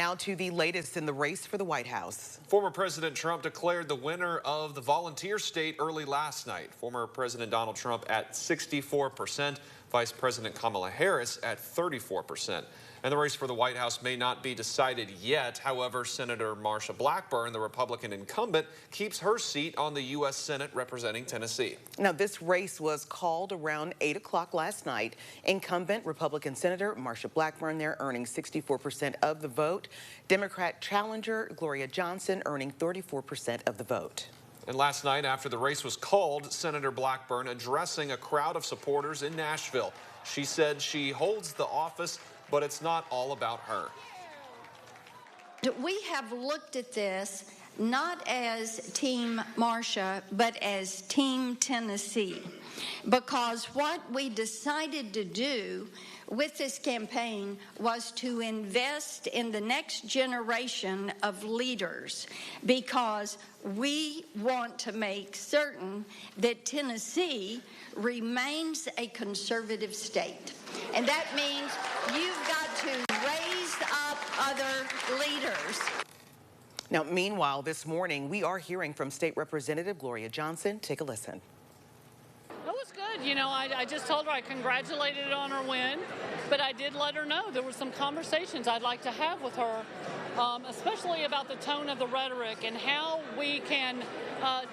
Now to the latest in the race for the White House. Former President Trump declared the winner of the volunteer state early last night. Former President Donald Trump at 64%, Vice President Kamala Harris at 34%. And the race for the White House may not be decided yet. However, Senator Marsha Blackburn, the Republican incumbent, keeps her seat on the U.S. Senate representing Tennessee. Now, this race was called around 8 o'clock last night. Incumbent Republican Senator Marsha Blackburn there earning 64% of the vote. Democrat challenger Gloria Johnson earning 34% of the vote. And last night, after the race was called, Senator Blackburn addressing a crowd of supporters in Nashville. She said she holds the office, but it's not all about her. We have looked at this not as Team Marsha, but as Team Tennessee, because what we decided to do with this campaign was to invest in the next generation of leaders, because we want to make certain that Tennessee remains a conservative state. And that means you've got to raise up other leaders. Now, meanwhile, this morning, we are hearing from State Representative Gloria Johnson. Take a listen. It was good. You know, I just told her I congratulated her on her win, but I did let her know there were some conversations I'd like to have with her, especially about the tone of the rhetoric and how we can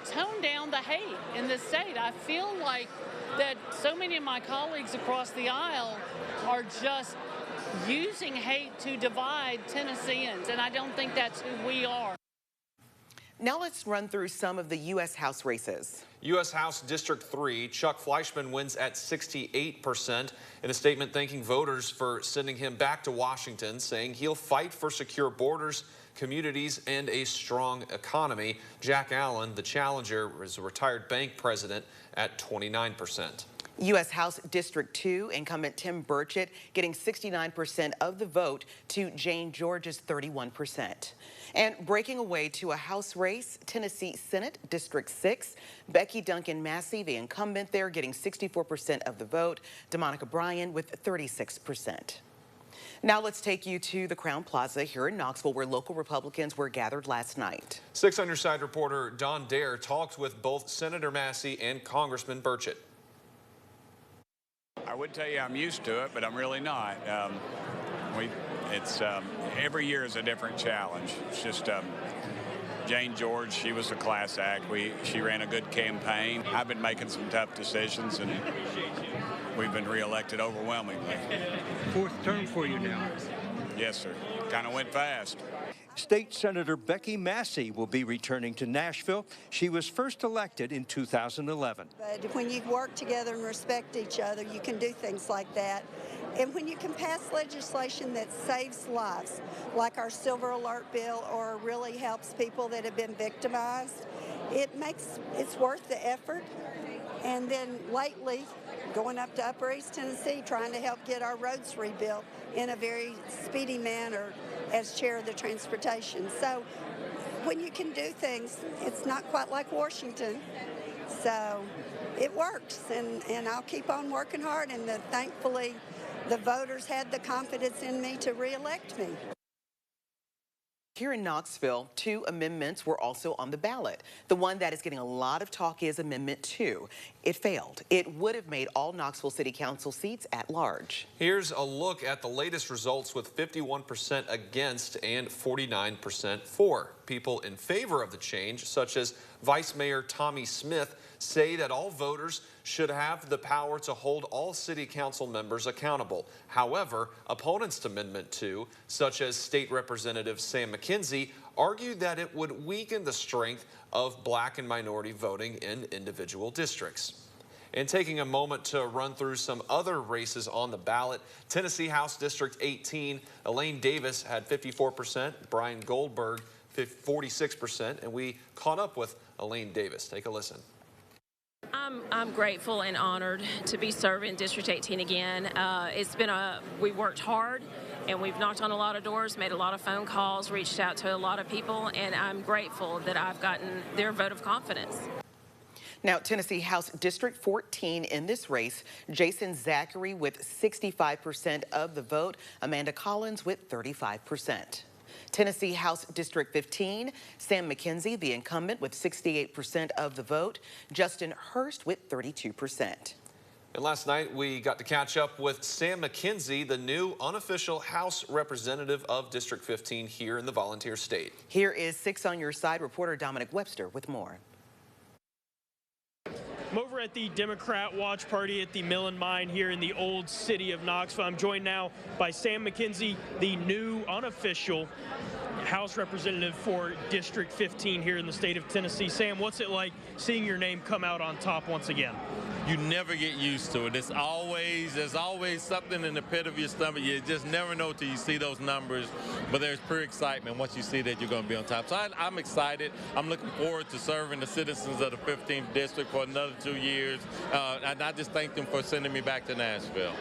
tone down the hate in this state. I feel like that so many of my colleagues across the aisle are just using hate to divide Tennesseans, and I don't think that's who we are. Now let's run through some of the U.S. House races. U.S. House District 3, Chuck Fleischmann wins at 68%. In a statement thanking voters for sending him back to Washington, saying he'll fight for secure borders, communities, and a strong economy. Jack Allen, the challenger, is a retired bank president at 29%. U.S. House District 2, incumbent Tim Burchett getting 69% of the vote to Jane George's 31%. And breaking away to a House race, Tennessee Senate District 6, Becky Duncan Massey, the incumbent there, getting 64% of the vote, DeMonica Bryan with 36%. Now let's take you to the Crown Plaza here in Knoxville, where local Republicans were gathered last night. 6 on Your Side reporter Don Dare talked with both Senator Massey and Congressman Burchett. I would tell you I'm used to it, but I'm really not. Every year is a different challenge. It's just Jane George, she was a class act. She ran a good campaign. I've been making some tough decisions, and we've been reelected overwhelmingly. Fourth term for you now. Yes, sir. Kind of went fast. State Senator Becky Massey will be returning to Nashville. She was first elected in 2011. But when you work together and respect each other, you can do things like that. And when you can pass legislation that saves lives, like our Silver Alert bill, or really helps people that have been victimized, it's worth the effort. And then lately, going up to Upper East Tennessee, trying to help get our roads rebuilt in a very speedy manner as chair of the transportation. So when you can do things, it's not quite like Washington. So it works, and I'll keep on working hard, and thankfully the voters had the confidence in me to reelect me. Here in Knoxville, 2 amendments were also on the ballot. The one that is getting a lot of talk is Amendment 2. It failed. It would have made all Knoxville City Council seats at large. Here's a look at the latest results with 51% against and 49% for. People in favor of the change, such as Vice Mayor Tommy Smith, say that all voters should have the power to hold all city council members accountable. However, opponents to Amendment 2, such as State Representative Sam McKenzie, argued that it would weaken the strength of black and minority voting in individual districts. And taking a moment to run through some other races on the ballot, Tennessee House District 18, Elaine Davis had 54%, Brian Goldberg 46%, and we caught up with Elaine Davis. Take a listen. I'm grateful and honored to be serving District 18 again. We worked hard, and we've knocked on a lot of doors, made a lot of phone calls, reached out to a lot of people, and I'm grateful that I've gotten their vote of confidence. Now, Tennessee House District 14 in this race, Jason Zachary with 65% of the vote, Amanda Collins with 35%. Tennessee House District 15, Sam McKenzie, the incumbent, with 68% of the vote. Justin Hurst with 32%. And last night, we got to catch up with Sam McKenzie, the new unofficial House representative of District 15 here in the Volunteer State. Here is 6 on Your Side reporter Dominic Webster with more. I'm over at the Democrat Watch Party at the Millen Mine here in the old city of Knoxville. I'm joined now by Sam McKenzie, the new unofficial House representative for District 15 here in the state of Tennessee. Sam, what's it like seeing your name come out on top once again? You never get used to it. There's always something in the pit of your stomach. You just never know till you see those numbers. But there's pure excitement once you see that you're going to be on top. So I'm excited. I'm looking forward to serving the citizens of the 15th district for another 2 years. And I just thank them for sending me back to Nashville.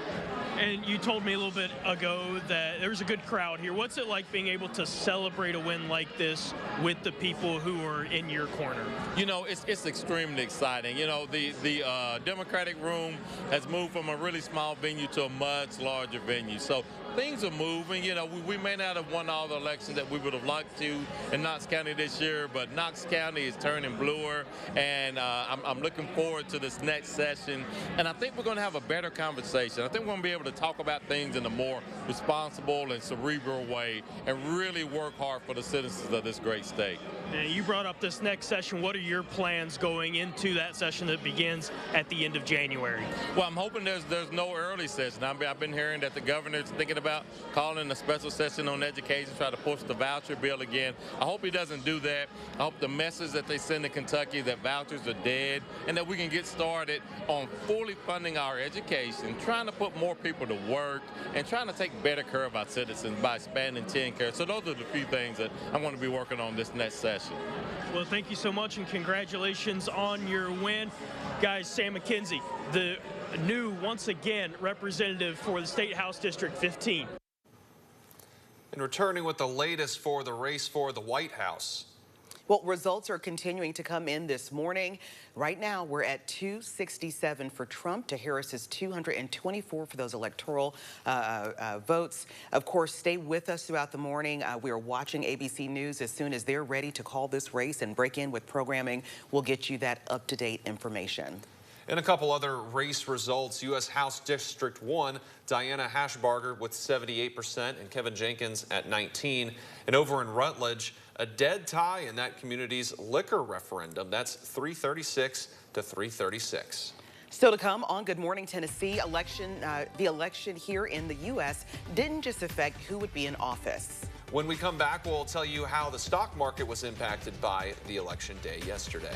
And you told me a little bit ago that there was a good crowd here. What's it like being able to celebrate a win like this with the people who are in your corner? You know, it's extremely exciting. You know, the Democratic room has moved from a really small venue to a much larger venue. So things are moving. You know, we may not have won all the elections that we would have liked to in Knox County this year, but Knox County is turning bluer, and I'm looking forward to this next session. And I think we're going to have a better conversation. I think we're going to be able to talk about things in a more responsible and cerebral way and really work hard for the citizens of this great state. And you brought up this next session. What are your plans going into that session that begins at the end of January? Well, I'm hoping there's no early session. I've been hearing that the governor's thinking about calling a special session on education, try to push the voucher bill again. I hope he doesn't do that. I hope the message that they send to Kentucky that vouchers are dead and that we can get started on fully funding our education, trying to put more people to work, and trying to take better care of our citizens by expanding TennCare. So those are the few things that I'm going to be working on this next session. Well, thank you so much, and congratulations on your win. Guys, Sam McKenzie, the new, once again, representative for the State House District 15. And returning with the latest for the race for the White House. Well, results are continuing to come in this morning. Right now, we're at 267 for Trump to Harris's 224 for those electoral votes. Of course, stay with us throughout the morning. We are watching ABC News. As soon as they're ready to call this race and break in with programming, we'll get you that up-to-date information. And a couple other race results. U.S. House District 1, Diana Hashbarger with 78% and Kevin Jenkins at 19%. And over in Rutledge, a dead tie in that community's liquor referendum. That's 336 to 336. Still to come on Good Morning Tennessee, the election here in the U.S. didn't just affect who would be in office. When we come back, we'll tell you how the stock market was impacted by the election day yesterday.